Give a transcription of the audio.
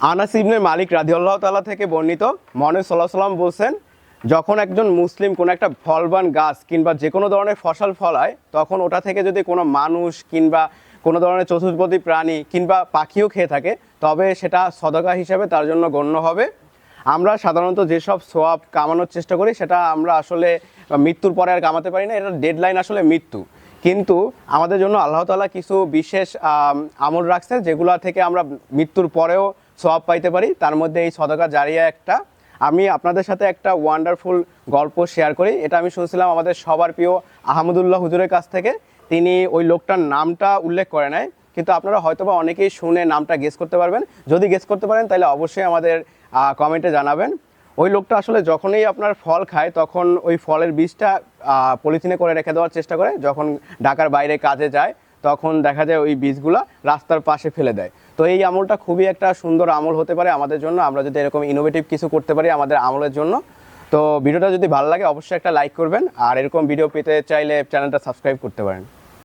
আনাস ইবনে মালিক রাদিয়াল্লাহু তাআলা থেকে বর্ণিত, মহানবী সাল্লাল্লাহু আলাইহি ওয়াসাল্লাম বলছেন, যখন একজন মুসলিম কোনো একটা ফলবান গাছ কিংবা যে কোনো ধরনের ফসল ফলায়, তখন ওটা থেকে যদি কোনো মানুষ কিংবা কোনো ধরনের চতুষ্পদী প্রাণী কিংবা পাখিও খেয়ে থাকে, তবে সেটা সদকা হিসাবে তার জন্য গণ্য হবে। আমরা সাধারণত যেসব সোয়াব কামানোর চেষ্টা করি, সেটা আমরা আসলে মৃত্যুর পরে আর কামাতে পারি না, এটা ডেডলাইন আসলে মৃত্যু। কিন্তু আমাদের জন্য আল্লাহ তাআলা কিছু বিশেষ আমল রাখছেন, যেগুলো থেকে আমরা মৃত্যুর পরেও সোয়াব পাইতে পারি। তার মধ্যে এই সদকা জারিয়া একটা। আমি আপনাদের সাথে একটা ওয়ান্ডারফুল গল্প শেয়ার করি। এটা আমি শুনছিলাম আমাদের সবার প্রিয় আহমদুল্লাহ হুজুরের কাছ থেকে। তিনি ওই লোকটার নামটা উল্লেখ করে নাই, কিন্তু আপনারা হয়তোবা অনেকেই শুনে নামটা গেস করতে পারবেন। যদি গেস করতে পারেন তাহলে অবশ্যই আমাদের কমেন্টে জানাবেন। ওই লোকটা আসলে যখনই আপনার ফল খায়, তখন ওই ফলের বীজটা পলিথিনে করে রেখে দেওয়ার চেষ্টা করে। যখন ঢাকার বাইরে কাজে যায়, তখন দেখা যায় ওই বীজগুলা রাস্তার পাশে ফেলে দেয়। তো এই আমলটা খুবই একটা সুন্দর আমল হতে পারে আমাদের জন্য, আমরা যদি এরকম ইনোভেটিভ কিছু করতে পারি আমাদের আমলের জন্য। তো ভিডিওটা যদি ভালো লাগে অবশ্যই একটা লাইক করবেন, আর এরকম ভিডিও পেতে চাইলে চ্যানেলটা সাবস্ক্রাইব করতে পারেন।